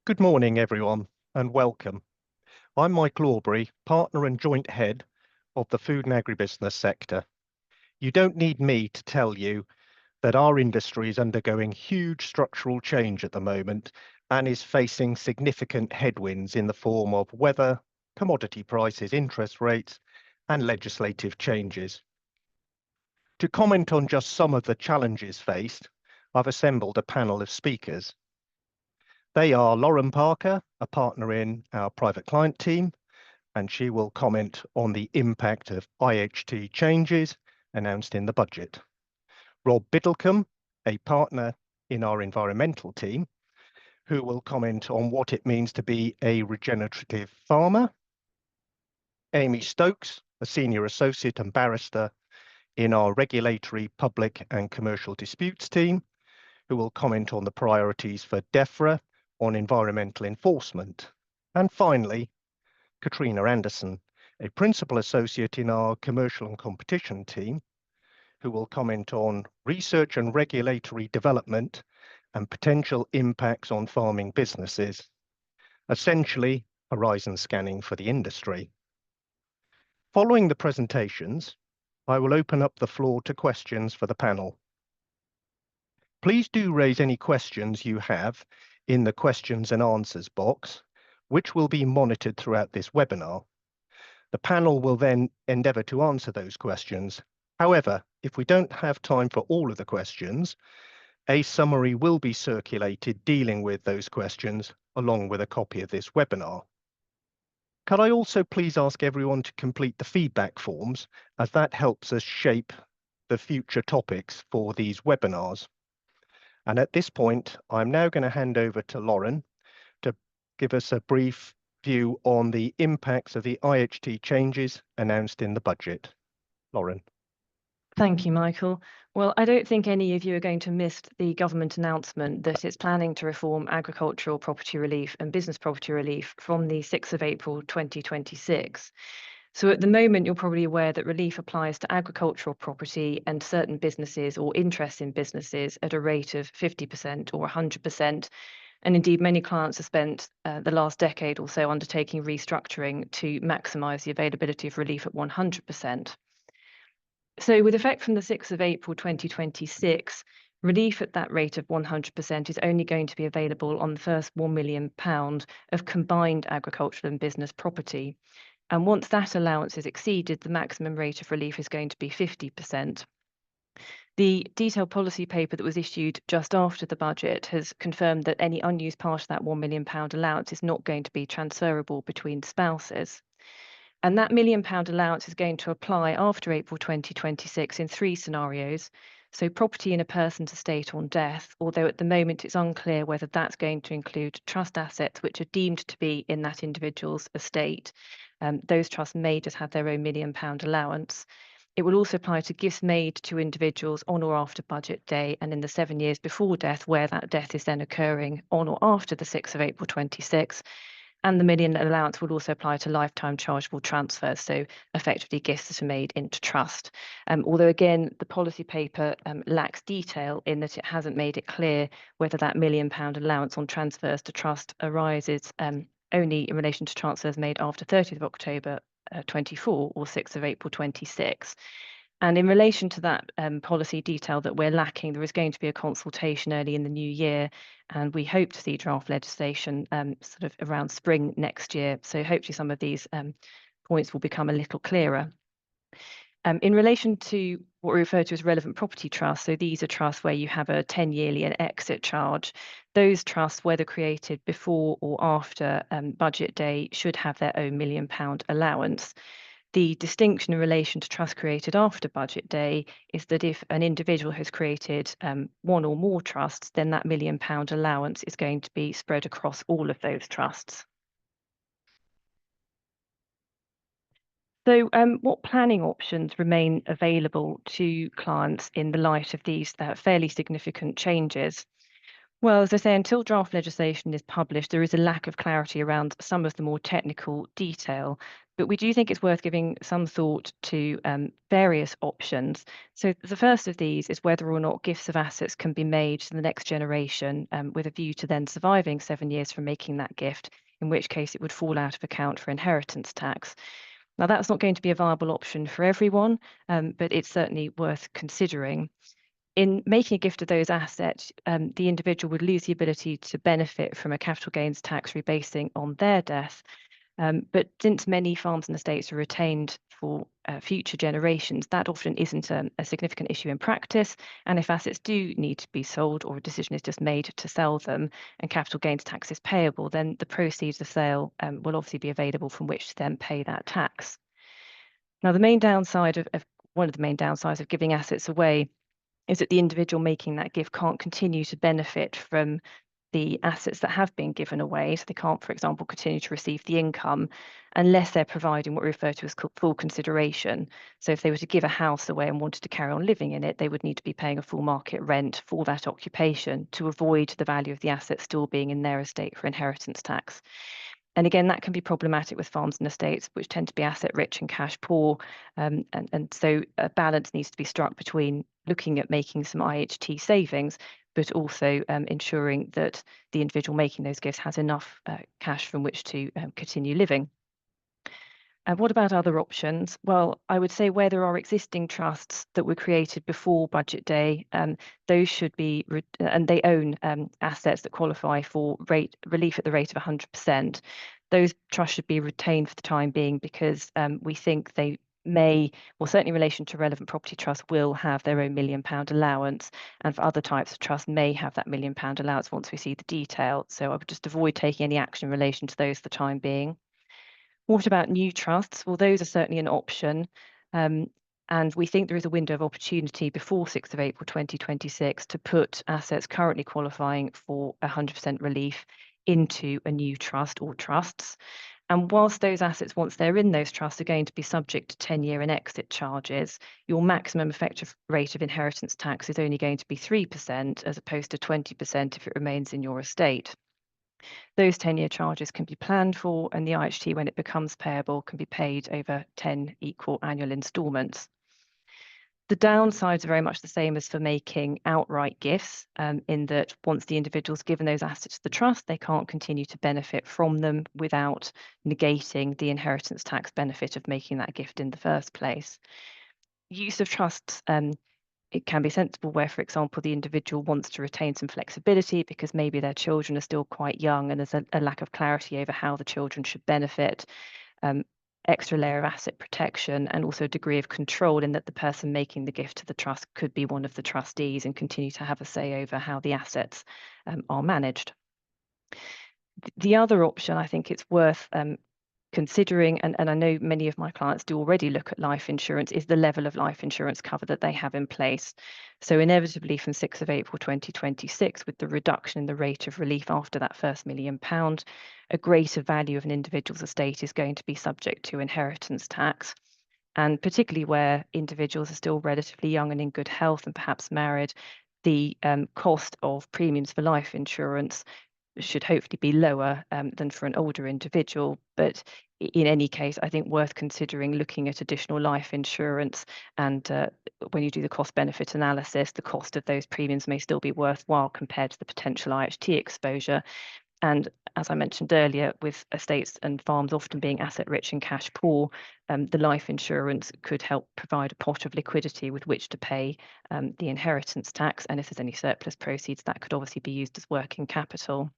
Good morning, everyone, and welcome. I'm Michael Aubrey, partner and joint head of the food and agribusiness sector. You don't need me to tell you that our industry is undergoing huge structural change at the moment and is facing significant headwinds in the form of weather, commodity prices, interest rates, and legislative changes. To comment on just some of the challenges faced, I've assembled a panel of speakers. They are Lauren Parker, a partner in our private client team, and she will comment on the impact of IHT changes announced in the budget. Rob Biddlecombe, a partner in our environmental team, who will comment on what it means to be a regenerative farmer. Amy Stokes, a senior associate and barrister in our regulatory, public and commercial disputes team, who will comment on the priorities for DEFRA on environmental enforcement. And finally, Katrina Anderson, a principal associate in our commercial and competition team, who will comment on research and regulatory development and potential impacts on farming businesses, essentially horizon scanning for the industry. Following the presentations, I will open up the floor to questions for the panel. Please do raise any questions you have in the questions and answers box, which will be monitored throughout this webinar. The panel will then endeavour to answer those questions. However, if we don't have time for all of the questions, a summary will be circulated dealing with those questions along with a copy of this webinar. Could I also please ask everyone to complete the feedback forms, as that helps us shape the future topics for these webinars. And at this point, I'm now going to hand over to Lauren to give us a brief view on the impacts of the IHT changes announced in the budget. Lauren. Thank you, Michael. Well, I don't think any of you are going to miss the government announcement that it's planning to reform agricultural property relief and business property relief from the 6th of April 2026. So at the moment, you're probably aware that relief applies to agricultural property and certain businesses or interests in businesses at a rate of 50% or 100%. And indeed, many clients have spent the last decade or so undertaking restructuring to maximise the availability of relief at 100%. So with effect from the 6th of April 2026, relief at that rate of 100% is only going to be available on the first £1 million of combined agricultural and business property. And once that allowance is exceeded, the maximum rate of relief is going to be 50%. The detailed policy paper that was issued just after the budget has confirmed that any unused part of that £1 million allowance is not going to be transferable between spouses. And that £1 million allowance is going to apply after April 2026 in 3 scenarios. So property in a person's estate on death, although at the moment it's unclear whether that's going to include trust assets which are deemed to be in that individual's estate. Those trusts may just have their own £1 million allowance. It will also apply to gifts made to individuals on or after budget day and in the 7 years before death, where that death is then occurring on or after the 6th of April 26. And the £1 million allowance will also apply to lifetime chargeable transfers, so effectively gifts that are made into trust. Although again, the policy paper lacks detail in that it hasn't made it clear whether that £1 million allowance on transfers to trust arises only in relation to transfers made after 30th of October 24 or 6th of April 26. And in relation to that policy detail that we're lacking, there is going to be a consultation early in the new year, and we hope to see draft legislation sort of around spring next year. So hopefully some of these points will become a little clearer. In relation to what we refer to as relevant property trusts, so these are trusts where you have a 10-yearly exit charge. Those trusts, whether created before or after budget day, should have their own £1 million allowance. The distinction in relation to trust created after budget day is that if an individual has created one or more trusts, then that £1 million allowance is going to be spread across all of those trusts. So what planning options remain available to clients in the light of these fairly significant changes? Well, as I say, until draft legislation is published, there is a lack of clarity around some of the more technical detail. But we do think it's worth giving some thought to various options. So the first of these is whether or not gifts of assets can be made to the next generation with a view to then surviving 7 years from making that gift, in which case it would fall out of account for inheritance tax. Now, that's not going to be a viable option for everyone, but it's certainly worth considering. In making a gift of those assets, the individual would lose the ability to benefit from a capital gains tax rebasing on their death. But since many farms and estates are retained for future generations, that often isn't a significant issue in practice. And if assets do need to be sold or a decision is just made to sell them and capital gains tax is payable, then the proceeds of sale will obviously be available from which to then pay that tax. Now, the main downside of one of the main downsides of giving assets away is that the individual making that gift can't continue to benefit from the assets that have been given away. So they can't, for example, continue to receive the income unless they're providing what we refer to as full consideration. So if they were to give a house away and wanted to carry on living in it, they would need to be paying a full market rent for that occupation to avoid the value of the asset still being in their estate for inheritance tax. And again, that can be problematic with farms and estates, which tend to be asset rich and cash poor. And so a balance needs to be struck between looking at making some IHT savings, but also ensuring that the individual making those gifts has enough cash from which to continue living. What about other options? Well, I would say where there are existing trusts that were created before Budget Day, those should be, and they own assets that qualify for relief at the rate of 100%. Those trusts should be retained for the time being because we think they may, well, certainly in relation to relevant property trusts, will have their own £1 million allowance, and for other types of trusts may have that £1 million allowance once we see the detail. So I would just avoid taking any action in relation to those for the time being. What about new trusts? Well, those are certainly an option. And we think there is a window of opportunity before 6th of April 2026 to put assets currently qualifying for 100% relief into a new trust or trusts. And whilst those assets, once they're in those trusts, are going to be subject to 10-year and exit charges, your maximum effective rate of inheritance tax is only going to be 3% as opposed to 20% if it remains in your estate. Those 10-year charges can be planned for, and the IHT, when it becomes payable, can be paid over 10 equal annual instalments. The downsides are very much the same as for making outright gifts, in that once the individual's given those assets to the trust, they can't continue to benefit from them without negating the inheritance tax benefit of making that gift in the first place. Use of trusts it can be sensible where, for example, the individual wants to retain some flexibility because maybe their children are still quite young and there's a lack of clarity over how the children should benefit. Extra layer of asset protection and also a degree of control in that the person making the gift to the trust could be one of the trustees and continue to have a say over how the assets are managed. The other option I think it's worth considering, and I know many of my clients do already look at life insurance, is the level of life insurance cover that they have in place. So inevitably from 6th of April 2026, with the reduction in the rate of relief after that first £1 million, a greater value of an individual's estate is going to be subject to inheritance tax. And particularly where individuals are still relatively young and in good health and perhaps married, the cost of premiums for life insurance should hopefully be lower than for an older individual. But in any case, I think worth considering looking at additional life insurance. And when you do the cost benefit analysis, the cost of those premiums may still be worthwhile compared to the potential IHT exposure. And as I mentioned earlier, with estates and farms often being asset rich and cash poor, the life insurance could help provide a pot of liquidity with which to pay the inheritance tax. And if there's any surplus proceeds, that could obviously be used as working capital.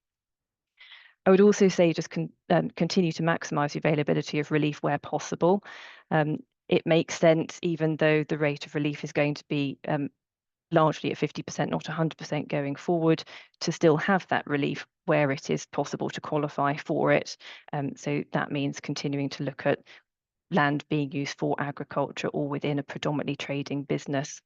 I would also say just continue to maximise the availability of relief where possible. It makes sense, even though the rate of relief is going to be largely at 50%, not 100% going forward, to still have that relief where it is possible to qualify for it. So that means continuing to look at land being used for agriculture or within a predominantly trading business.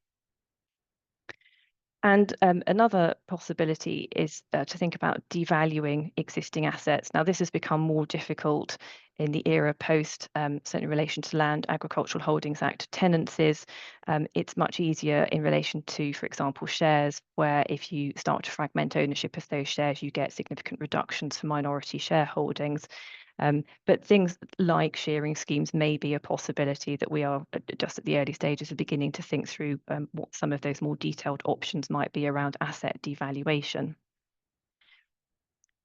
And another possibility is to think about devaluing existing assets. Now, this has become more difficult in the era post, certainly in relation to Land Agricultural Holdings Act tenancies. It's much easier in relation to, for example, shares, where if you start to fragment ownership of those shares, you get significant reductions for minority shareholdings. But things like shearing schemes may be a possibility that we are just at the early stages of beginning to think through what some of those more detailed options might be around asset devaluation.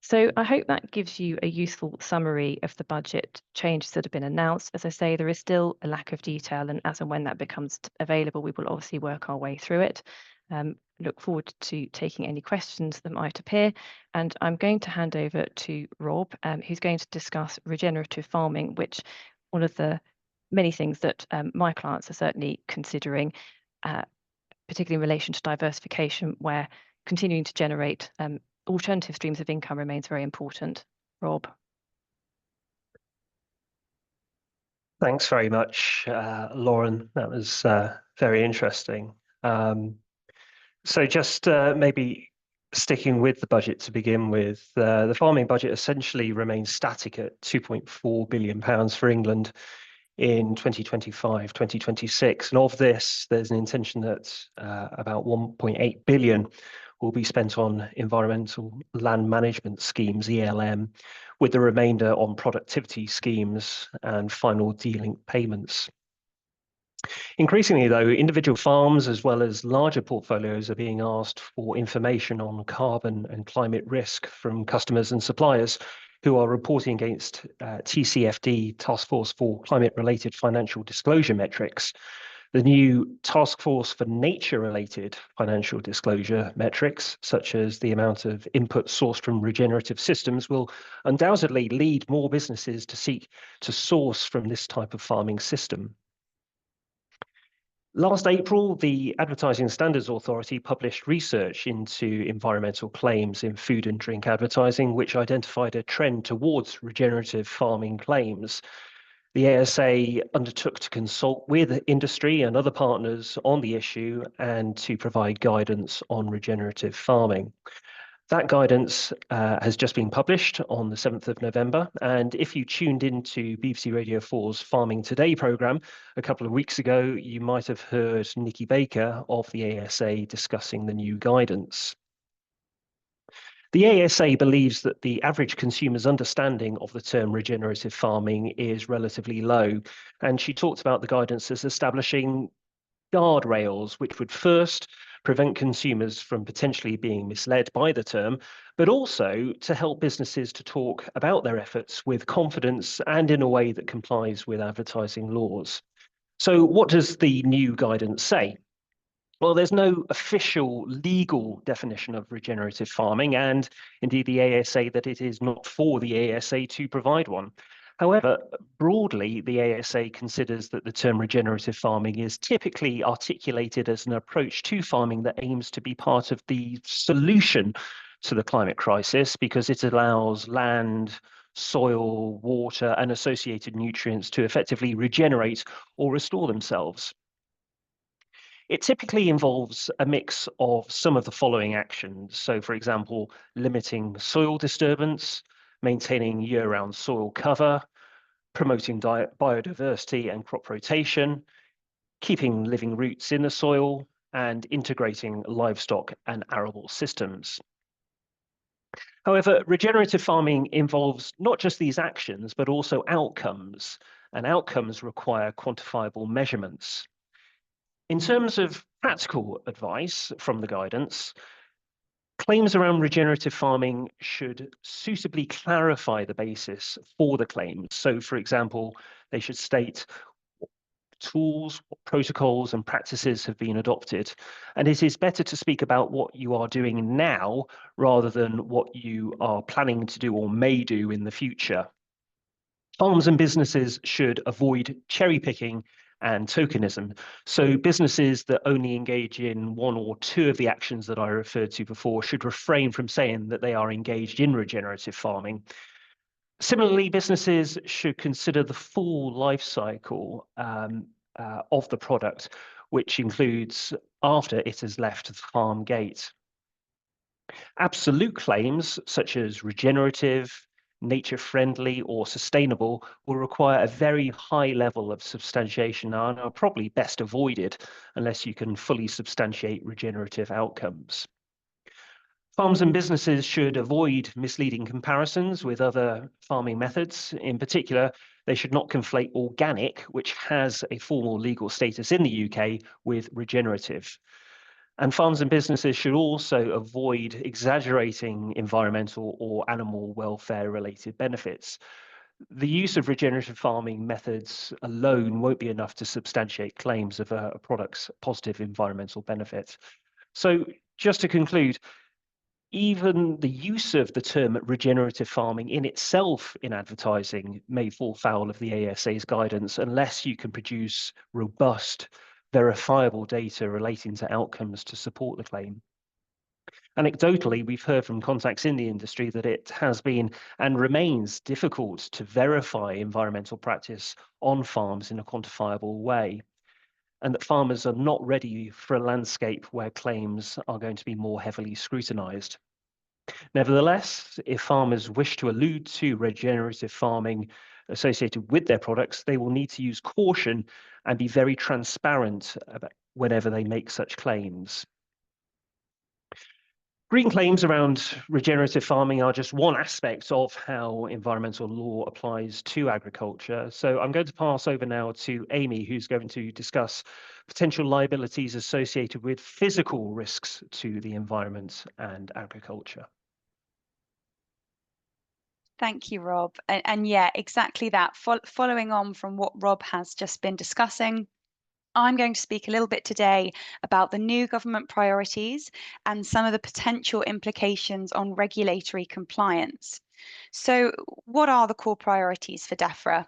So I hope that gives you a useful summary of the budget changes that have been announced. As I say, there is still a lack of detail, and as and when that becomes available, we will obviously work our way through it. Look forward to taking any questions that might appear. And I'm going to hand over to Rob, who's going to discuss regenerative farming, which one of the many things that my clients are certainly considering, particularly in relation to diversification, where continuing to generate alternative streams of income remains very important. Rob. Thanks very much, Lauren. That was very interesting. So just maybe sticking with the budget to begin with, the farming budget essentially remains static at £2.4 billion for England in 2025-2026. And of this, there's an intention that about 1.8 billion will be spent on environmental land management schemes, ELM, with the remainder on productivity schemes and final dealing payments. Increasingly, though, individual farms as well as larger portfolios are being asked for information on carbon and climate risk from customers and suppliers who are reporting against TCFD, Task Force for Climate-Related Financial Disclosure Metrics. The new Task Force for Nature-Related Financial Disclosure Metrics, such as the amount of input sourced from regenerative systems, will undoubtedly lead more businesses to seek to source from this type of farming system. Last April, the Advertising Standards Authority published research into environmental claims in food and drink advertising, which identified a trend towards regenerative farming claims. The ASA undertook to consult with industry and other partners on the issue and to provide guidance on regenerative farming. That guidance has just been published on the 7th of November. And if you tuned into BBC Radio 4's Farming Today programme a couple of weeks ago, you might have heard Nikki Baker of the ASA discussing the new guidance. The ASA believes that the average consumer's understanding of the term regenerative farming is relatively low. And she talked about the guidance as establishing guardrails, which would first prevent consumers from potentially being misled by the term, but also to help businesses to talk about their efforts with confidence and in a way that complies with advertising laws. So what does the new guidance say? Well, there's no official legal definition of regenerative farming, and indeed the ASA that it is not for the ASA to provide one. However, broadly, the ASA considers that the term regenerative farming is typically articulated as an approach to farming that aims to be part of the solution to the climate crisis because it allows land, soil, water, and associated nutrients to effectively regenerate or restore themselves. It typically involves a mix of some of the following actions. So, for example, limiting soil disturbance, maintaining year-round soil cover, promoting biodiversity and crop rotation, keeping living roots in the soil, and integrating livestock and arable systems. However, regenerative farming involves not just these actions, but also outcomes, and outcomes require quantifiable measurements. In terms of practical advice from the guidance, claims around regenerative farming should suitably clarify the basis for the claims. So, for example, they should state what tools, what protocols and practices have been adopted. And it is better to speak about what you are doing now rather than what you are planning to do or may do in the future. Farms and businesses should avoid cherry picking and tokenism. So businesses that only engage in one or two of the actions that I referred to before should refrain from saying that they are engaged in regenerative farming. Similarly, businesses should consider the full life cycle of the product, which includes after it has left the farm gate. Absolute claims such as regenerative, nature-friendly or sustainable will require a very high level of substantiation and are probably best avoided unless you can fully substantiate regenerative outcomes. Farms and businesses should avoid misleading comparisons with other farming methods. In particular, they should not conflate organic, which has a formal legal status in the UK, with regenerative. And farms and businesses should also avoid exaggerating environmental or animal welfare related benefits. The use of regenerative farming methods alone won't be enough to substantiate claims of a product's positive environmental benefit. So, just to conclude, even the use of the term regenerative farming in itself in advertising may fall foul of the ASA's guidance unless you can produce robust, verifiable data relating to outcomes to support the claim. Anecdotally, we've heard from contacts in the industry that it has been and remains difficult to verify environmental practice on farms in a quantifiable way, and that farmers are not ready for a landscape where claims are going to be more heavily scrutinised. Nevertheless, if farmers wish to allude to regenerative farming associated with their products, they will need to use caution and be very transparent about whenever they make such claims. Green claims around regenerative farming are just one aspect of how environmental law applies to agriculture. So I'm going to pass over now to Amy, who's going to discuss potential liabilities associated with physical risks to the environment and agriculture. Thank you, Rob. And yeah, exactly that. Following on from what Rob has just been discussing, I'm going to speak a little bit today about the new government priorities and some of the potential implications on regulatory compliance. So, what are the core priorities for DEFRA?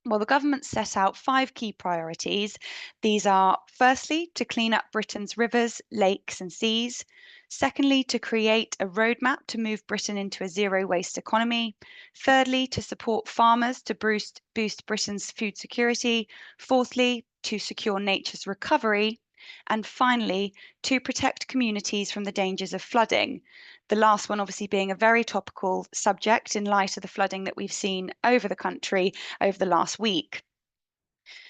Well, the government set out 5 key priorities. These are, firstly, to clean up Britain's rivers, lakes, and seas. Secondly, to create a roadmap to move Britain into a zero waste economy. Thirdly, to support farmers to boost Britain's food security. Fourthly, to secure nature's recovery. And finally, to protect communities from the dangers of flooding. The last one obviously being a very topical subject in light of the flooding that we've seen over the country over the last week.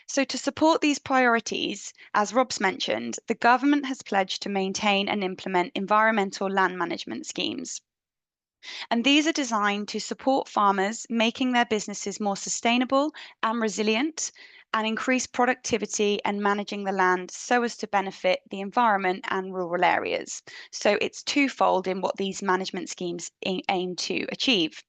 So to support these priorities, as Rob's mentioned, the government has pledged to maintain and implement environmental land management schemes. And these are designed to support farmers, making their businesses more sustainable and resilient, and increase productivity and managing the land so as to benefit the environment and rural areas. So it's twofold in what these management schemes aim to achieve.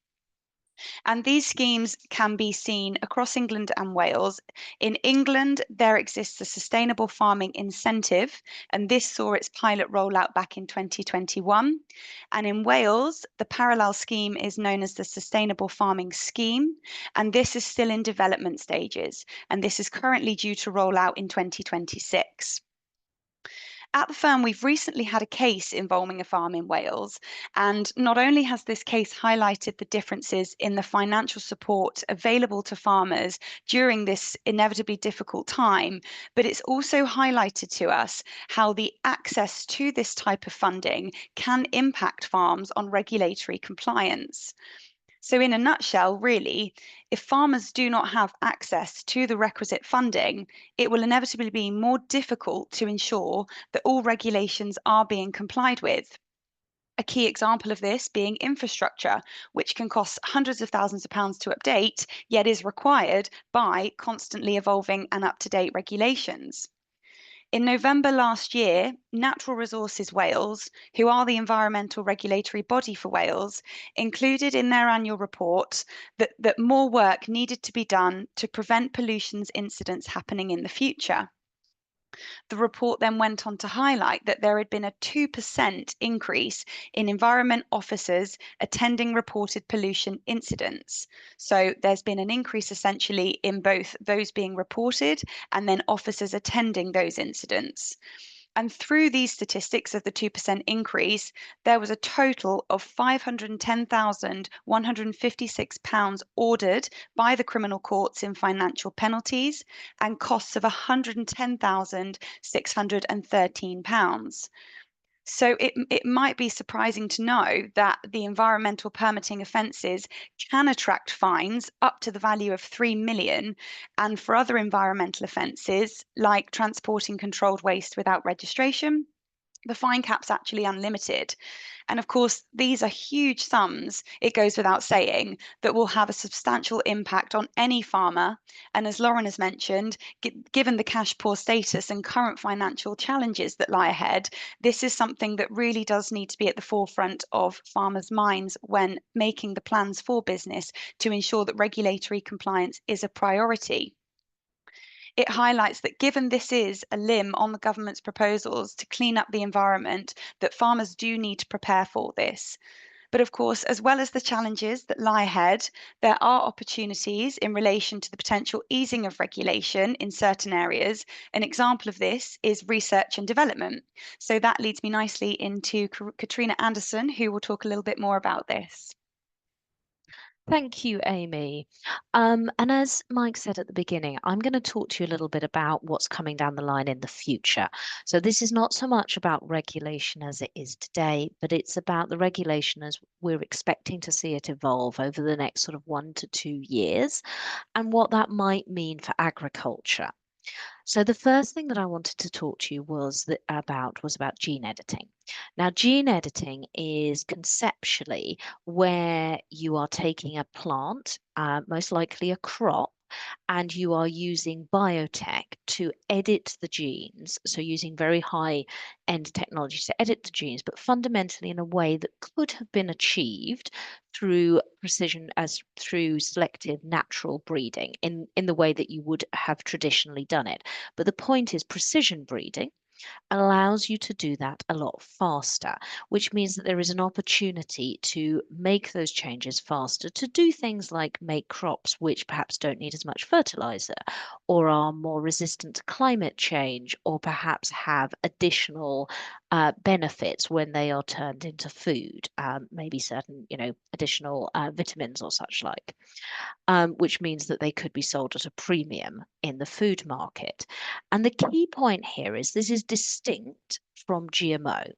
And these schemes can be seen across England and Wales. In England, there exists a sustainable farming incentive, and this saw its pilot rollout back in 2021. And in Wales, the parallel scheme is known as the Sustainable Farming Scheme, and this is still in development stages, and this is currently due to roll out in 2026. At the firm, we've recently had a case involving a farm in Wales, and not only has this case highlighted the differences in the financial support available to farmers during this inevitably difficult time, but it's also highlighted to us how the access to this type of funding can impact farms on regulatory compliance. So in a nutshell, really, if farmers do not have access to the requisite funding, it will inevitably be more difficult to ensure that all regulations are being complied with. A key example of this being infrastructure, which can cost hundreds of thousands of pounds to update, yet is required by constantly evolving and up-to-date regulations. In November last year, Natural Resources Wales, who are the environmental regulatory body for Wales, included in their annual report that more work needed to be done to prevent pollutions incidents happening in the future. The report then went on to highlight that there had been a 2% increase in environment officers attending reported pollution incidents. So there's been an increase essentially in both those being reported and then officers attending those incidents. And through these statistics of the 2% increase, there was a total of £510,156 ordered by the criminal courts in financial penalties and costs of £110,613. So it might be surprising to know that the environmental permitting offences can attract fines up to the value of 3 million. And for other environmental offences, like transporting controlled waste without registration, The fine cap's actually unlimited. And of course, these are huge sums, it goes without saying, that will have a substantial impact on any farmer. And as Lauren has mentioned, given the cash poor status and current financial challenges that lie ahead, this is something that really does need to be at the forefront of farmers' minds when making the plans for business to ensure that regulatory compliance is a priority. It highlights that given this is a limb on the government's proposals to clean up the environment, that farmers do need to prepare for this. But of course, as well as the challenges that lie ahead, there are opportunities in relation to the potential easing of regulation in certain areas. An example of this is research and development. So that leads me nicely into Katrina Anderson, who will talk a little bit more about this. Thank you, Amy. And as Mike said at the beginning, I'm going to talk to you a little bit about what's coming down the line in the future. So this is not so much about regulation as it is today, but it's about the regulation as we're expecting to see it evolve over the next sort of 1 to 2 years, and what that might mean for agriculture. So the first thing that I wanted to talk to you was about gene editing. Now, gene editing is conceptually where you are taking a plant, most likely a crop, and you are using biotech to edit the genes. So using very high end technology to edit the genes, but fundamentally in a way that could have been achieved through precision as through selective natural breeding in the way that you would have traditionally done it. But the point is precision breeding allows you to do that a lot faster, which means that there is an opportunity to make those changes faster, to do things like make crops which perhaps don't need as much fertilizer or are more resistant to climate change, or perhaps have additional benefits when they are turned into food, maybe certain, additional vitamins or such like. Which means that they could be sold at a premium in the food market. And the key point here is this is distinct from GMO.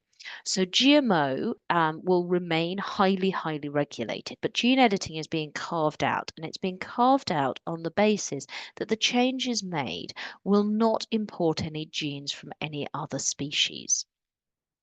So GMO will remain highly, highly regulated, but gene editing is being carved out, and it's being carved out on the basis that the changes made will not import any genes from any other species.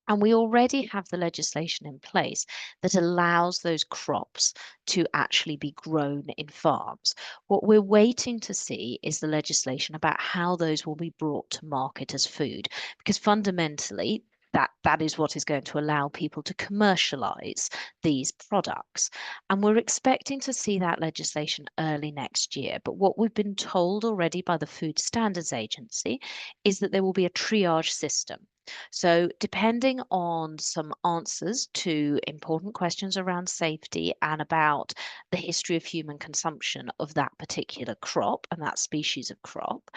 And we already have the legislation in place that allows those crops to actually be grown in farms. What we're waiting to see is the legislation about how those will be brought to market as food, because fundamentally, that is what is going to allow people to commercialize these products. And we're expecting to see that legislation early next year. But what we've been told already by the Food Standards Agency is that there will be a triage system. So, depending on some answers to important questions around safety and about the history of human consumption of that particular crop and that species of crop,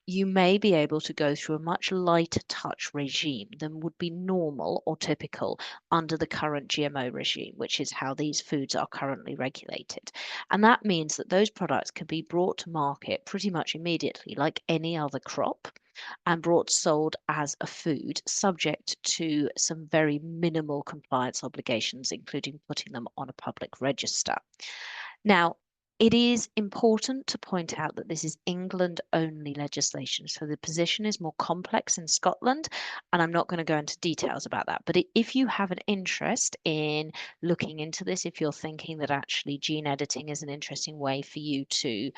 you may be able to go through a much lighter touch regime than would be normal or typical under the current GMO regime, which is how these foods are currently regulated. And that means that those products can be brought to market pretty much immediately, like any other crop, and sold as a food, subject to some very minimal compliance obligations, including putting them on a public register. Now, it is important to point out that this is England only legislation. So the position is more complex in Scotland, and I'm not going to go into details about that. But if you have an interest in looking into this, if you're thinking that actually gene editing is an interesting way for you to,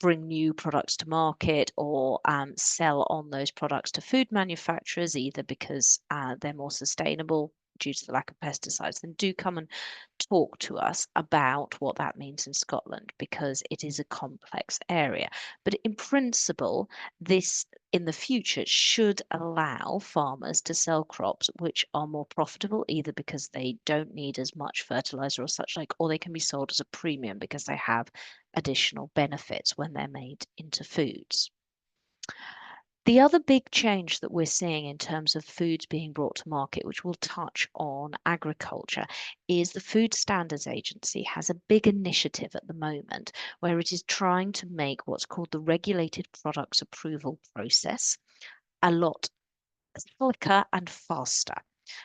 bring new products to market or sell on those products to food manufacturers, either because they're more sustainable due to the lack of pesticides, then do come and talk to us about what that means in Scotland, because it is a complex area. But in principle, this in the future should allow farmers to sell crops which are more profitable, either because they don't need as much fertilizer or such like, or they can be sold as a premium because they have additional benefits when they're made into foods. The other big change that we're seeing in terms of foods being brought to market, which will touch on agriculture, is the Food Standards Agency has a big initiative at the moment where it is trying to make what's called the regulated products approval process a lot slicker and faster.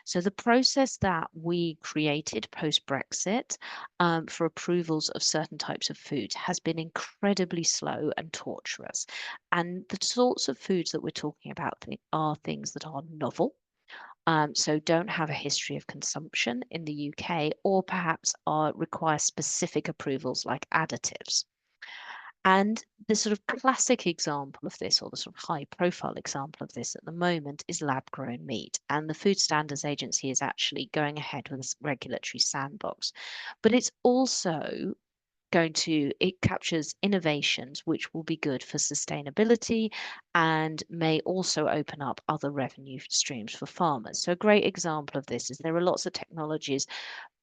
So the process that we created post-Brexit for approvals of certain types of foods has been incredibly slow and torturous. And the sorts of foods that we're talking about are things that are novel. So don't have a history of consumption in the UK, or perhaps require specific approvals like additives. And the sort of classic example of this, or the sort of high profile example of this at the moment, is lab grown meat. And the Food Standards Agency is actually going ahead with a regulatory sandbox. But it's also it captures innovations which will be good for sustainability and may also open up other revenue streams for farmers. So a great example of this is there are lots of technologies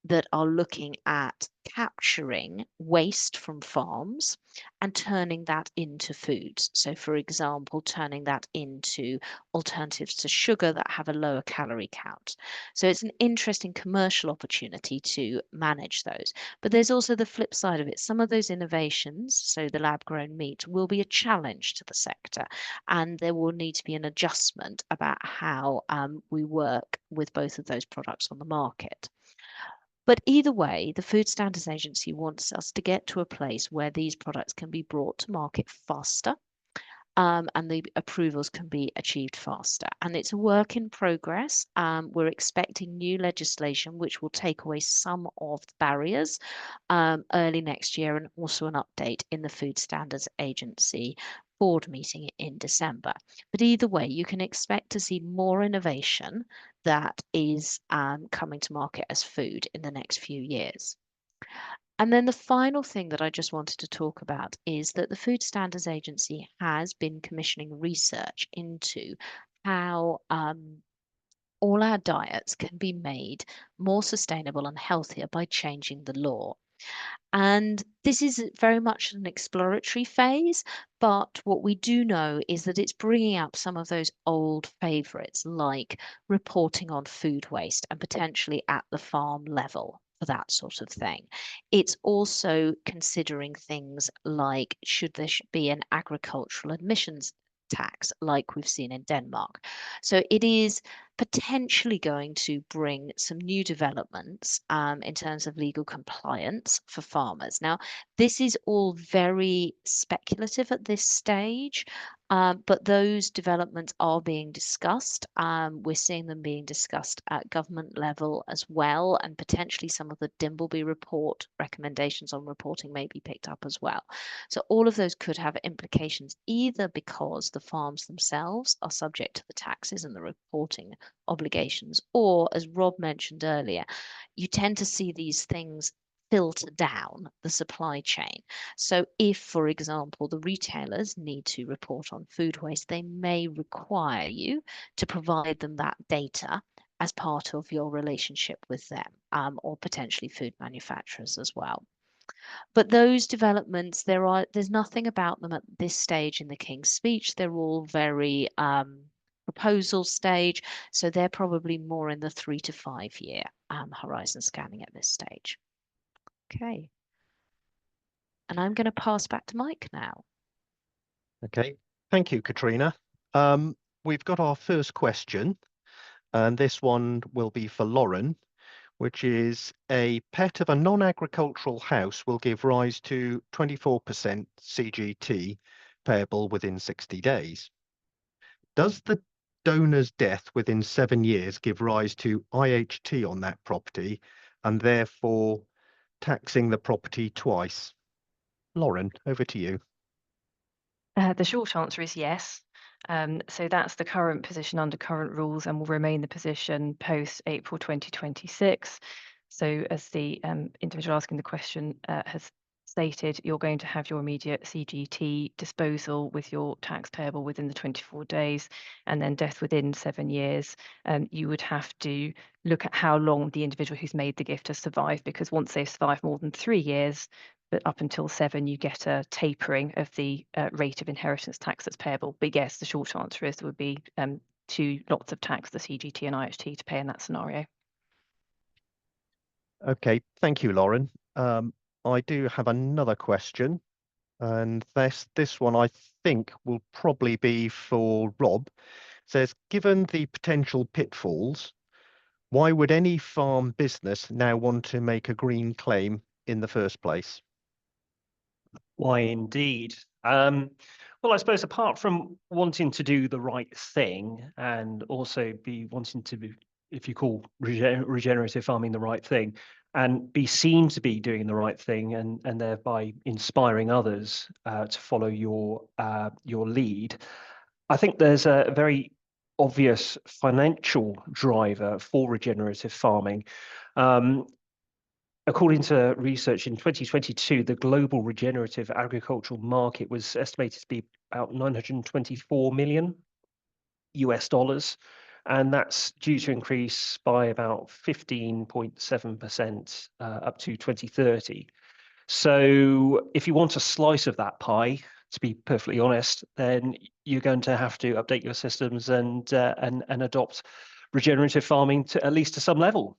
that are looking at capturing waste from farms and turning that into foods. So, for example, turning that into alternatives to sugar that have a lower calorie count. So, it's an interesting commercial opportunity to manage those. But there's also the flip side of it. Some of those innovations, so the lab grown meat, will be a challenge to the sector, and there will need to be an adjustment about how we work with both of those products on the market. But either way, the Food Standards Agency wants us to get to a place where these products can be brought to market faster, and the approvals can be achieved faster. And it's a work in progress. We're expecting new legislation which will take away some of the barriers early next year, and also an update in the Food Standards Agency board meeting in December. But either way, you can expect to see more innovation that is coming to market as food in the next few years. And then the final thing that I just wanted to talk about is that the Food Standards Agency has been commissioning research into how all our diets can be made more sustainable and healthier by changing the law. And this is very much an exploratory phase, but what we do know is that it's bringing up some of those old favorites like reporting on food waste and potentially at the farm level for that sort of thing. It's also considering things like should there be an agricultural emissions tax like we've seen in Denmark. So it is potentially going to bring some new developments in terms of legal compliance for farmers. Now, this is all very speculative at this stage, but those developments are being discussed. We're seeing them being discussed at government level as well, and potentially some of the Dimbleby report recommendations on reporting may be picked up as well. So all of those could have implications either because the farms themselves are subject to the taxes and the reporting obligations, or as Rob mentioned earlier, you tend to see these things filter down the supply chain. So if, for example, the retailers need to report on food waste, they may require you to provide them that data as part of your relationship with them, or potentially food manufacturers as well. But those developments, there's nothing about them at this stage in the King's Speech. They're all very proposal stage, so they're probably more in the 3 to 5 year horizon scanning at this stage. Okay. And I'm going to pass back to Mike now. Okay, thank you, Katrina. We've got our first question, and this one will be for Lauren, which is a pet of a non-agricultural house will give rise to 24% CGT payable within 60 days. Does the donor's death within 7 years give rise to IHT on that property and therefore taxing the property twice? Lauren, over to you. The short answer is yes. So that's the current position under current rules and will remain the position post April 2026. So as the individual asking the question has stated, you're going to have your immediate CGT disposal with your tax payable within the 24 days, and then death within 7 years. You would have to look at how long the individual who's made the gift has survived, because once they've survived more than 3 years, but up until 7, you get a tapering of the rate of inheritance tax that's payable. But yes, the short answer is there would be 2 lots of tax, the CGT and IHT, to pay in that scenario. Okay, thank you, Lauren. I do have another question, and this one I think will probably be for Rob. It says, given the potential pitfalls, Why would any farm business now want to make a green claim in the first place? Why indeed? Well, I suppose apart from wanting to do the right thing and also be wanting to be, if you call regenerative farming the right thing, and be seen to be doing the right thing and thereby inspiring others to follow your lead, I think there's a very obvious financial driver for regenerative farming. According to research in 2022, the global regenerative agricultural market was estimated to be about 924 million US dollars, and that's due to increase by about 15.7% up to 2030. So if you want a slice of that pie, to be perfectly honest, then you're going to have to update your systems and adopt regenerative farming to at least to some level.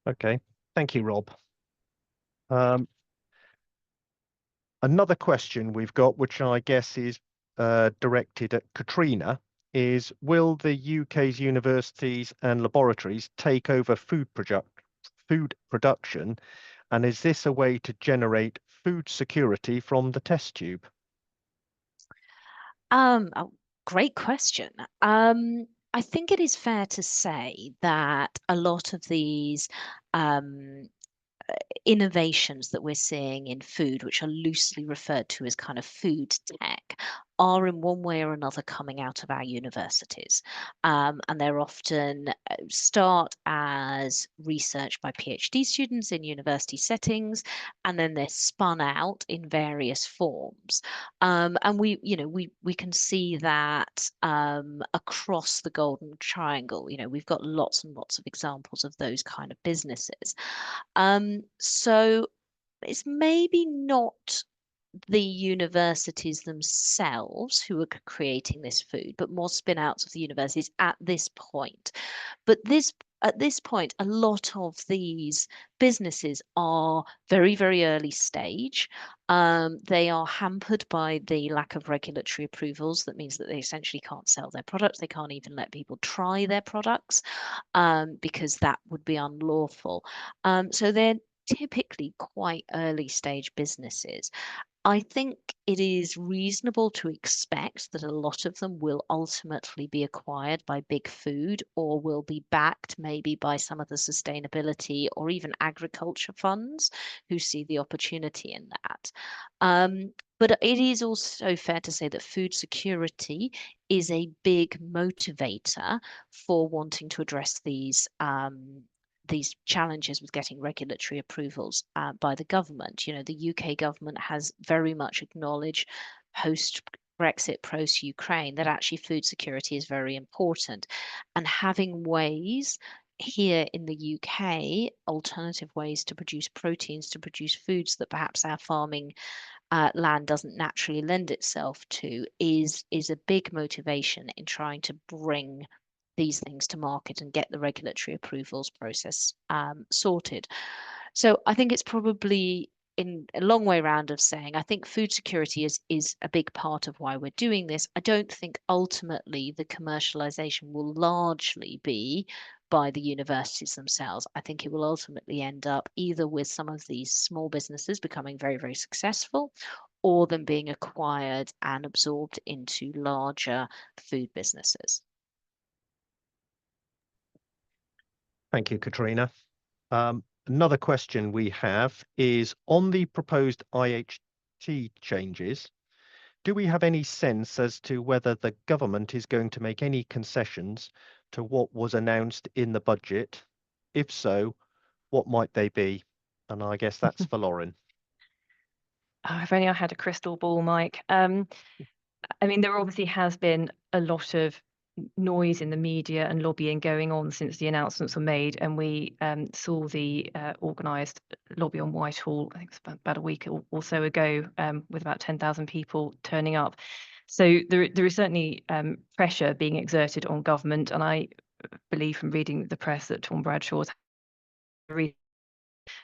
Okay, thank you, Rob. Another question we've got, which I guess is directed at Katrina, is will the UK's universities and laboratories take over food production, and is this a way to generate food security from the test tube? Oh, great question. I think it is fair to say that a lot of these innovations that we're seeing in food, which are loosely referred to as kind of food tech, are in one way or another coming out of our universities. And they're often start as research by PhD students in university settings, and then they're spun out in various forms. And we can see that across the Golden Triangle. We've got lots and lots of examples of those kind of businesses. So it's maybe not the universities themselves who are creating this food, but more spin outs of the universities at this point. But at this point, a lot of these businesses are very, very early stage. They are hampered by the lack of regulatory approvals. That means that they essentially can't sell their products. They can't even let people try their products because that would be unlawful. So they're typically quite early stage businesses. I think it is reasonable to expect that a lot of them will ultimately be acquired by big food or will be backed maybe by some of the sustainability or even agriculture funds who see the opportunity in that. But it is also fair to say that food security is a big motivator for wanting to address these challenges with getting regulatory approvals by the government. The UK government has very much acknowledged post Brexit, post Ukraine, that actually food security is very important. And having ways here in the UK, alternative ways to produce proteins, to produce foods that perhaps our farming land doesn't naturally lend itself to, is a big motivation in trying to bring these things to market and get the regulatory approvals process sorted. So I think it's probably in a long way round of saying I think food security is a big part of why we're doing this. I don't think ultimately the commercialization will largely be by the universities themselves. I think it will ultimately end up either with some of these small businesses becoming very, very successful, or them being acquired and absorbed into larger food businesses. Thank you, Katrina. Another question we have is on the proposed IHT changes, do we have any sense as to whether the government is going to make any concessions to what was announced in the budget? If so, what might they be? And I guess that's for Lauren. Oh, if only I had a crystal ball, Mike. I mean, there obviously has been a lot of noise in the media and lobbying going on since the announcements were made, and we saw the organised lobby on Whitehall, I think it's about a week or so ago, with about 10,000 people turning up. So there is certainly pressure being exerted on government, and I believe from reading the press that Tom Bradshaw's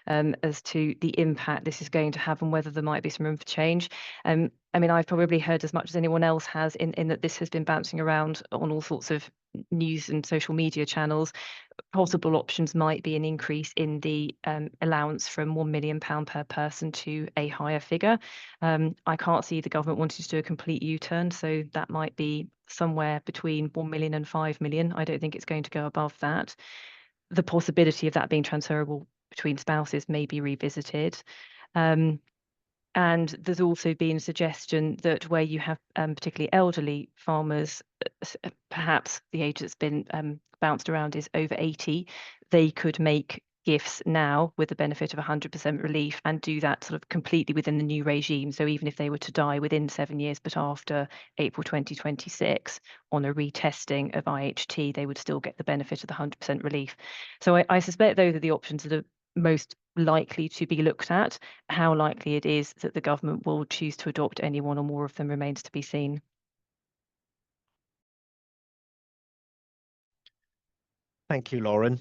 as to the impact this is going to have and whether there might be some room for change. I mean, I've probably heard as much as anyone else has in that this has been bouncing around on all sorts of news and social media channels. Possible options might be an increase in the allowance from £1 million per person to a higher figure. I can't see the government wanting to do a complete U-turn, so that might be somewhere between 1 million and 5 million. I don't think it's going to go above that. The possibility of that being transferable between spouses may be revisited. And there's also been a suggestion that where you have particularly elderly farmers, perhaps the age that's been bounced around is over 80, they could make gifts now with the benefit of 100% relief and do that sort of completely within the new regime. So even if they were to die within 7 years, but after April 2026 on a retesting of IHT, they would still get the benefit of the 100% relief. So I suspect those are the options that are most likely to be looked at. How likely it is that the government will choose to adopt any one or more of them remains to be seen. Thank you, Lauren.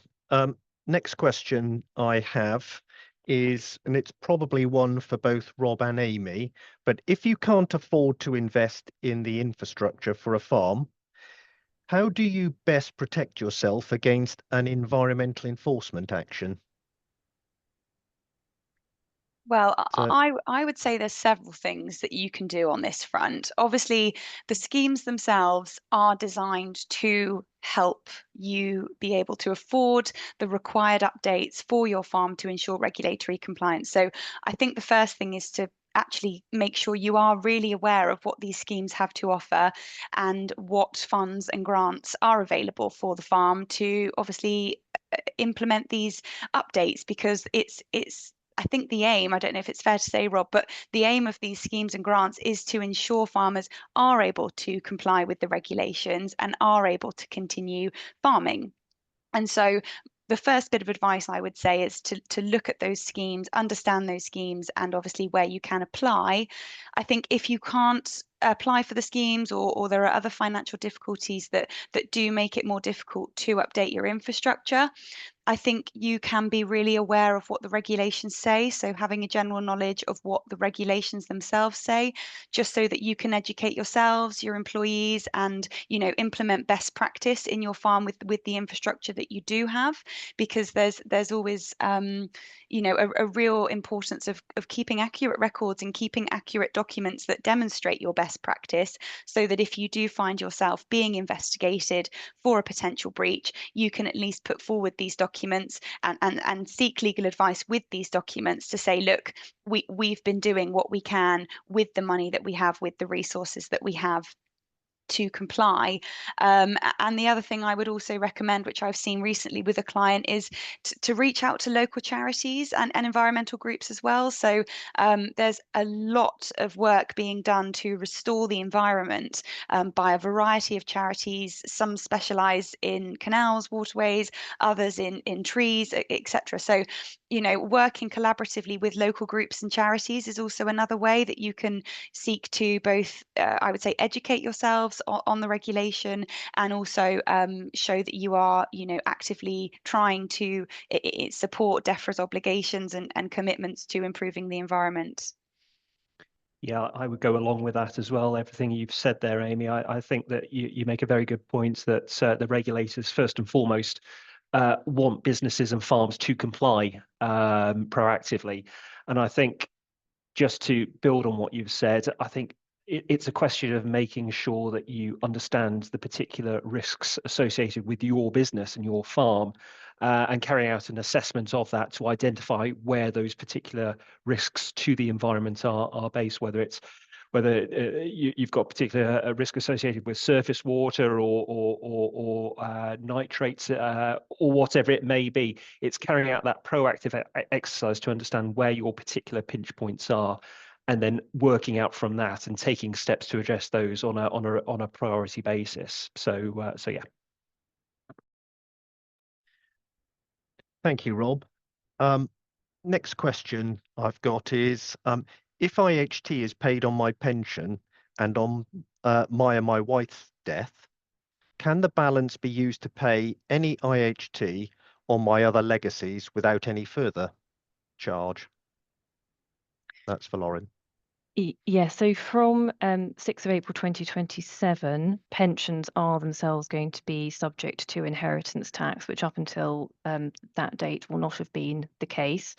Next question I have is, and it's probably one for both Rob and Amy, but if you can't afford to invest in the infrastructure for a farm, how do you best protect yourself against an environmental enforcement action? Well, So, I would say there's several things that you can do on this front. Obviously, the schemes themselves are designed to help you be able to afford the required updates for your farm to ensure regulatory compliance. So I think the first thing is to actually make sure you are really aware of what these schemes have to offer and what funds and grants are available for the farm to obviously implement these updates, because it's I think the aim, I don't know if it's fair to say, Rob, but the aim of these schemes and grants is to ensure farmers are able to comply with the regulations and are able to continue farming. And so the first bit of advice I would say is to look at those schemes, understand those schemes, and obviously where you can apply. I think if you can't apply for the schemes, or there are other financial difficulties that do make it more difficult to update your infrastructure, I think you can be really aware of what the regulations say. So having a general knowledge of what the regulations themselves say, just so that you can educate yourselves, your employees, and implement best practice in your farm with the infrastructure that you do have, because there's always a real importance of keeping accurate records and keeping accurate documents that demonstrate your best practice, so that if you do find yourself being investigated for a potential breach, you can at least put forward these documents and seek legal advice with these documents to say, look, we've been doing what we can with the money that we have, with the resources that we have, to comply. And the other thing I would also recommend, which I've seen recently with a client, is to reach out to local charities and environmental groups as well. So there's a lot of work being done to restore the environment by a variety of charities. Some specialize in canals, waterways, others in trees, etc. So working collaboratively with local groups and charities is also another way that you can seek to both, I would say, educate yourselves on the regulation, and also show that you are, actively trying to support DEFRA's obligations and commitments to improving the environment. Yeah, I would go along with that as well. Everything you've said there, Amy, I think that you make a very good point that the regulators, first and foremost, want businesses and farms to comply proactively. And I think, just to build on what you've said, I think it's a question of making sure that you understand the particular risks associated with your business and your farm, and carrying out an assessment of that to identify where those particular risks to the environment are based, whether you've got particular risk associated with surface water or nitrates, or whatever it may be. It's carrying out that proactive exercise to understand where your particular pinch points are, and then working out from that and taking steps to address those on a priority basis. So yeah. thank you, Rob. Next question I've got is, if IHT is paid on my pension and on my wife's death, can the balance be used to pay any IHT on my other legacies without any further? charge? That's for Lauren. Yeah, so from 6th of April 2027, pensions are themselves going to be subject to inheritance tax, which up until that date will not have been the case.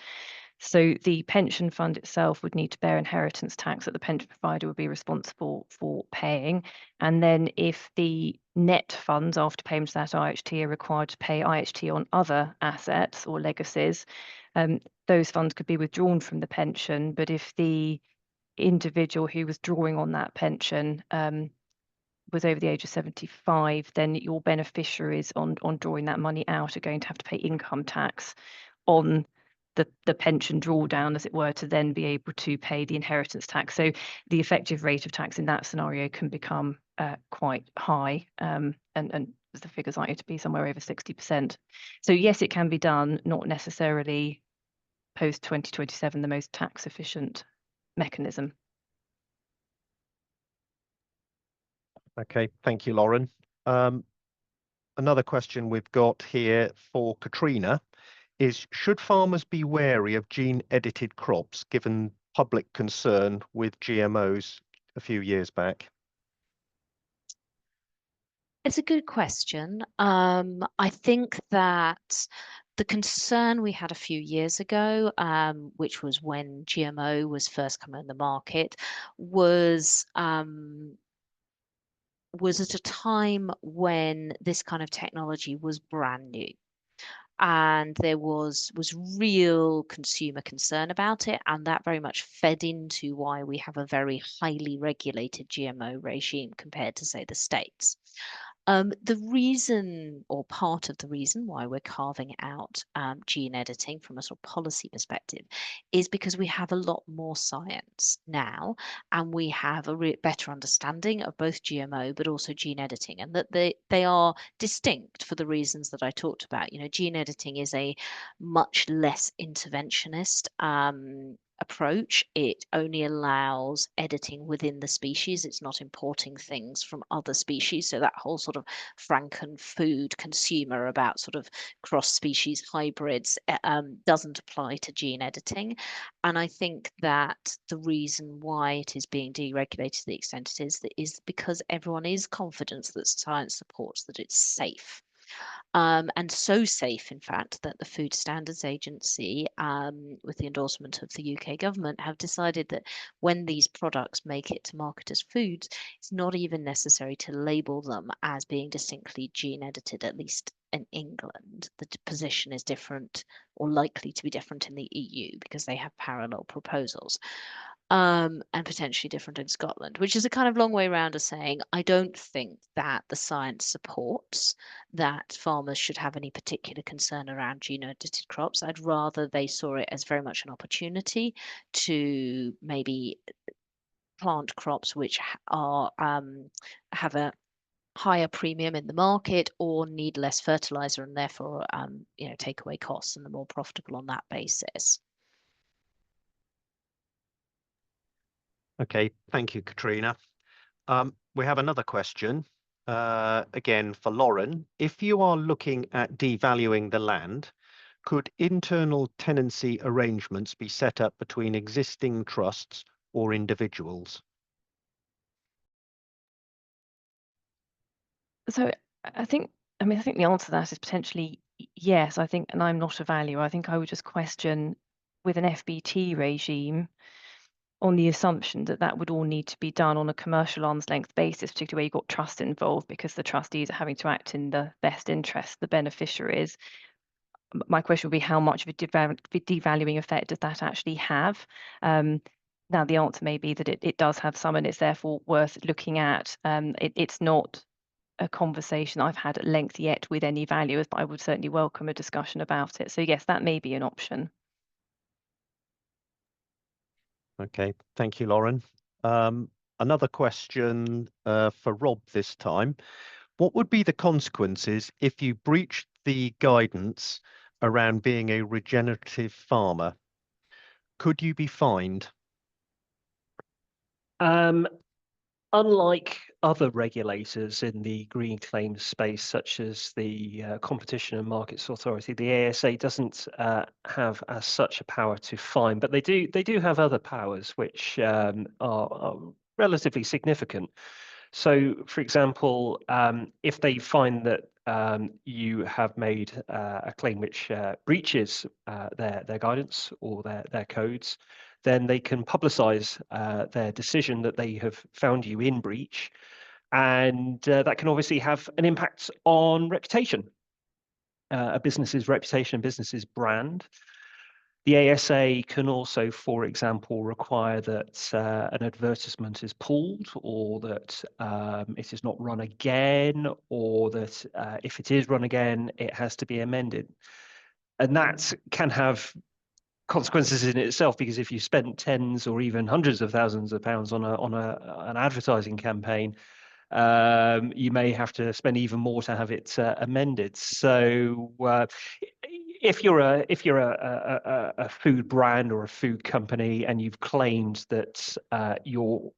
So the pension fund itself would need to bear inheritance tax that the pension provider would be responsible for paying. And then if the net funds after payment to that IHT are required to pay IHT on other assets or legacies, those funds could be withdrawn from the pension. But if the individual who was drawing on that pension was over the age of 75, then your beneficiaries on drawing that money out are going to have to pay income tax on the pension drawdown, as it were, to then be able to pay the inheritance tax. So the effective rate of tax in that scenario can become quite high, and the figures are to be somewhere over 60%. So yes, it can be done, not necessarily post 2027 the most tax efficient mechanism. Okay, thank you, Lauren. Another question we've got here for Katrina is, should farmers be wary of gene-edited crops given public concern with GMOs a few years back? It's a good question. I think that the concern we had a few years ago, which was when GMO was first coming on the market, was at a time when this kind of technology was brand new. And there was real consumer concern about it, and that very much fed into why we have a very highly regulated GMO regime compared to, say, the States. The reason, or part of the reason, why we're carving out gene editing from a sort of policy perspective is because we have a lot more science now, and we have a better understanding of both GMO but also gene editing, and that they are distinct for the reasons that I talked about. You know, gene editing is a much less interventionist approach. It only allows editing within the species. It's not importing things from other species. So that whole sort of Franken-Food consumer about sort of cross-species hybrids doesn't apply to gene editing. And I think that the reason why it is being deregulated to the extent it is because everyone is confident that science supports that it's safe. And so safe, in fact, that the Food Standards Agency, with the endorsement of the UK government, have decided that when these products make it to market as foods, it's not even necessary to label them as being distinctly gene edited, at least in England. The position is different, or likely to be different, in the EU because they have parallel proposals. And potentially different in Scotland, which is a kind of long way around of saying I don't think that the science supports that farmers should have any particular concern around gene-edited crops. I'd rather they saw it as very much an opportunity to maybe plant crops which are have a higher premium in the market or need less fertilizer and therefore take away costs and are more profitable on that basis. Okay, thank you, Katrina. We have another question, again for Lauren. If you are looking at devaluing the land, could internal tenancy arrangements be set up between existing trusts or individuals? So I think the answer to that is potentially yes. I think, and I'm not a valuer, I think I would just question with an FBT regime on the assumption that that would all need to be done on a commercial arm's length basis, particularly where you've got trust involved, because the trustees are having to act in the best interest of the beneficiaries. My question would be, how much of a devaluing effect does that actually have? Now, the answer may be that it does have some, and it's therefore worth looking at. It's not a conversation I've had at length yet with any valuers, but I would certainly welcome a discussion about it. So yes, that may be an option. Okay, thank you, Lauren. Another question for Rob this time. What would be the consequences if you breached the guidance around being a regenerative farmer? Could you be fined? Unlike other regulators in the green claims space, such as the Competition and Markets Authority. The ASA doesn't have as such a power to fine, but they do have other powers which are relatively significant. So, for example, if they find that you have made a claim which breaches their guidance or their codes, then they can publicize their decision that they have found you in breach, and that can obviously have an impact on reputation, a business's reputation, business's brand. The ASA can also, for example, require that an advertisement is pulled, or that it is not run again, or that if it is run again, it has to be amended. And that can have consequences in itself, because if you spent tens or even hundreds of thousands of pounds on an advertising campaign, you may have to spend even more to have it amended. So if you're a food brand or a food company and you've claimed that your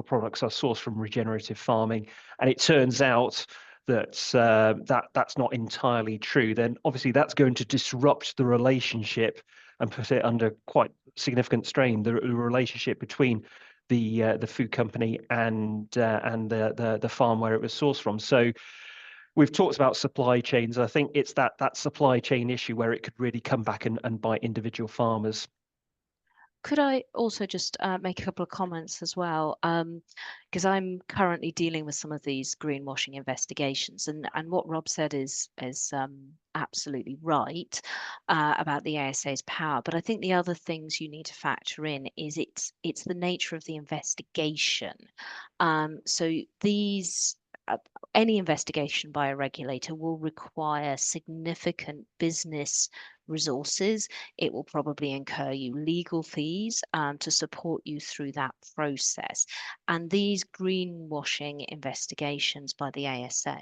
products are sourced from regenerative farming, and it turns out that that's not entirely true, then obviously that's going to disrupt the relationship and put it under quite significant strain, the relationship between the food company and the farm where it was sourced from. So we've talked about supply chains. I think it's that supply chain issue where it could really come back and bite individual farmers. Could I also just make a couple of comments as well? Because I'm currently dealing with some of these greenwashing investigations, and what Rob said is absolutely right about the ASA's power. But I think the other things you need to factor in is it's the nature of the investigation. So these. Any investigation by a regulator will require significant business resources. It will probably incur you legal fees to support you through that process. And these greenwashing investigations by the ASA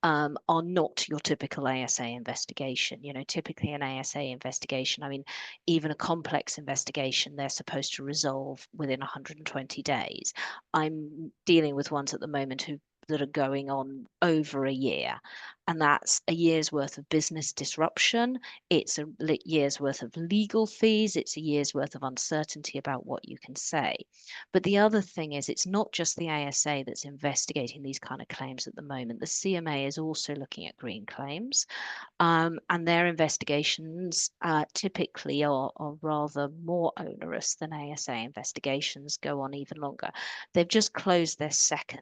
are not your typical ASA investigation. You know, typically an ASA investigation, I mean, even a complex investigation, they're supposed to resolve within 120 days. I'm dealing with ones at the moment that are going on over a year, and that's a year's worth of business disruption. It's a year's worth of legal fees. It's a year's worth of uncertainty about what you can say. But the other thing is, it's not just the ASA that's investigating these kind of claims at the moment. The CMA is also looking at green claims, and their investigations typically are rather more onerous than ASA investigations, go on even longer. They've just closed their second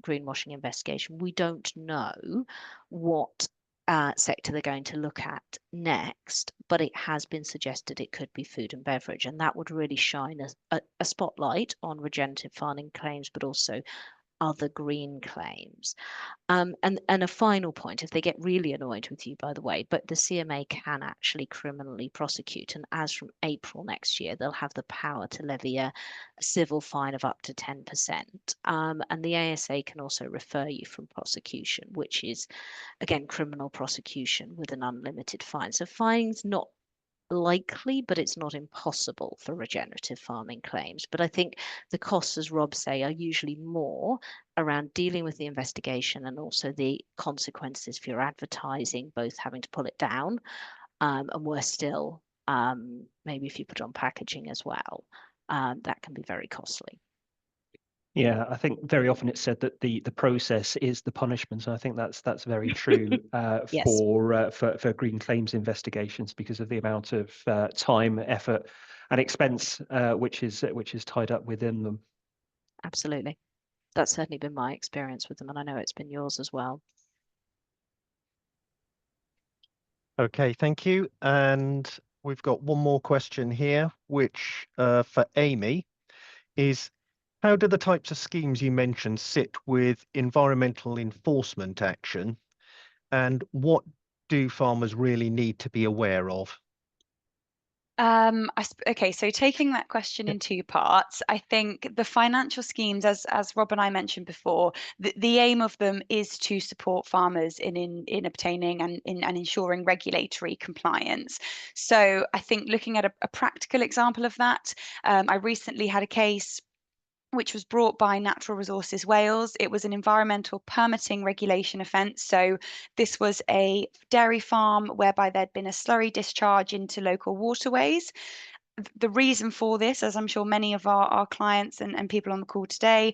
greenwashing investigation. We don't know what sector they're going to look at next, but it has been suggested it could be food and beverage, and that would really shine a spotlight on regenerative farming claims, but also other green claims. And a final point, if they get really annoyed with you, by the way, but the CMA can actually criminally prosecute, and as from April next year, they'll have the power to levy a civil fine of up to 10%. And the ASA can also refer you from prosecution, which is, again, criminal prosecution with an unlimited fine. So fine's not likely, but it's not impossible for regenerative farming claims. But I think the costs, as Rob say, are usually more around dealing with the investigation and also the consequences for your advertising, both having to pull it down and worse still, maybe if you put on packaging as well, that can be very costly. Yeah, I think very often it's said that the process is the punishment, and I think that's very true Yes. for green claims investigations, because of the amount of time, effort, and expense which is tied up within them. Absolutely. That's certainly been my experience with them, and I know it's been yours as well. Okay, thank you. And we've got one more question here, which for Amy is, how do the types of schemes you mentioned sit with environmental enforcement action, and what do farmers really need to be aware of? Okay, so taking that question in two parts, I think the financial schemes, as Rob and I mentioned before, the aim of them is to support farmers in obtaining and ensuring regulatory compliance. So I think looking at a practical example of that, I recently had a case which was brought by Natural Resources Wales. It was an environmental permitting regulation offence. So this was a dairy farm whereby there'd been a slurry discharge into local waterways. The reason for this, as I'm sure many of our clients and people on the call today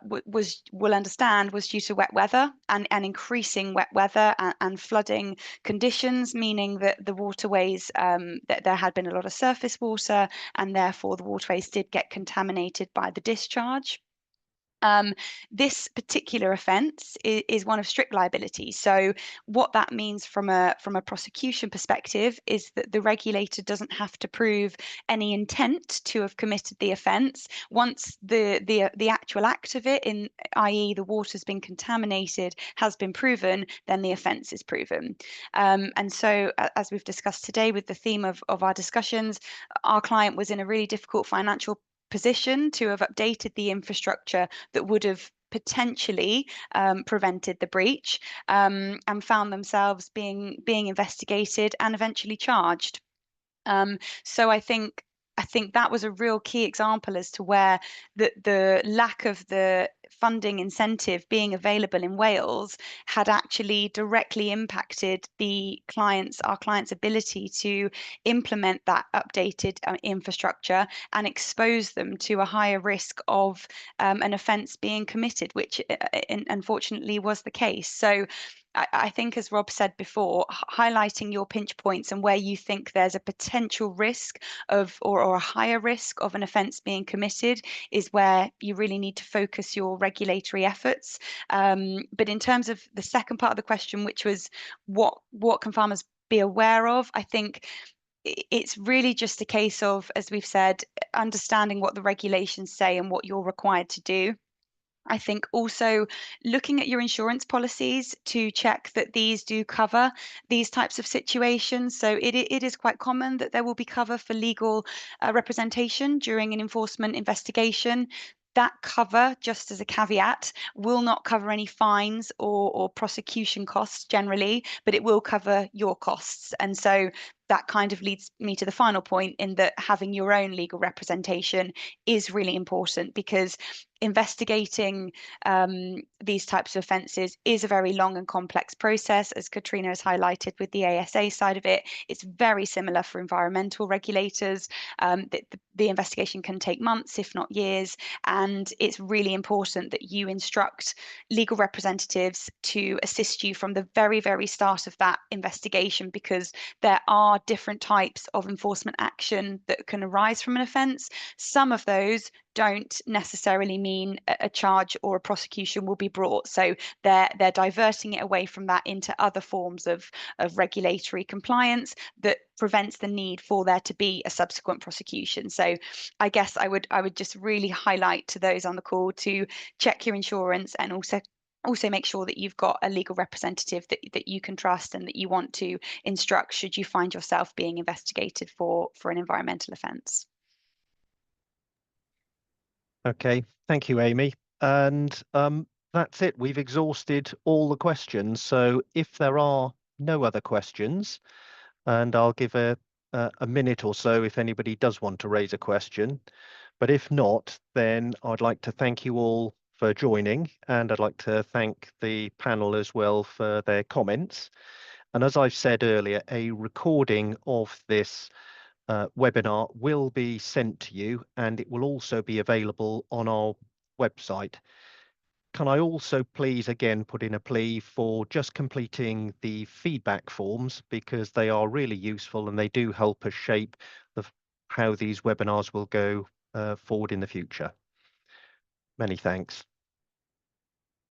will understand, was due to wet weather and increasing wet weather and flooding conditions, meaning that the waterways, that there had been a lot of surface water, and therefore the waterways did get contaminated by the discharge. This particular offence is one of strict liability. So what that means from a prosecution perspective is that the regulator doesn't have to prove any intent to have committed the offence. Once the actual act of it, i.e. the water's been contaminated, has been proven, then the offence is proven. And so as we've discussed today with the theme of our discussions, our client was in a really difficult financial position to have updated the infrastructure that would have potentially prevented the breach, and found themselves being investigated and eventually charged. So I think that was a real key example as to where the lack of the funding incentive being available in Wales had actually directly impacted our clients' ability to implement that updated infrastructure and expose them to a higher risk of an offence being committed, which unfortunately was the case. So I think, as Rob said before, highlighting your pinch points and where you think there's a potential risk of or a higher risk of an offence being committed is where you really need to focus your regulatory efforts. But in terms of the second part of the question, which was what can farmers be aware of, I think it's really just a case of, as we've said, understanding what the regulations say and what you're required to do. I think also looking at your insurance policies to check that these do cover these types of situations. So it is quite common that there will be cover for legal representation during an enforcement investigation. That cover, just as a caveat, will not cover any fines or prosecution costs generally, but it will cover your costs. And so that kind of leads me to the final point, in that having your own legal representation is really important, because investigating these types of offences is a very long and complex process, as Katrina has highlighted with the ASA side of it. It's very similar for environmental regulators. The investigation can take months, if not years, and it's really important that you instruct legal representatives to assist you from the very, very start of that investigation, because there are different types of enforcement action that can arise from an offence. Some of those don't necessarily mean a charge or a prosecution will be brought. So they're diverting it away from that into other forms of regulatory compliance that prevents the need for there to be a subsequent prosecution. So I guess I would just really highlight to those on the call to check your insurance, and also make sure that you've got a legal representative that you can trust and that you want to instruct should you find yourself being investigated for an environmental offence. Okay, thank you, Amy. And that's it. We've exhausted all the questions. So if there are no other questions, and I'll give a minute or so if anybody does want to raise a question. But if not, then I'd like to thank you all for joining, and I'd like to thank the panel as well for their comments. And as I've said earlier, a recording of this webinar will be sent to you, and it will also be available on our website. Can I also please again put in a plea for just completing the feedback forms, because they are really useful and they do help us shape how these webinars will go forward in the future. Many thanks.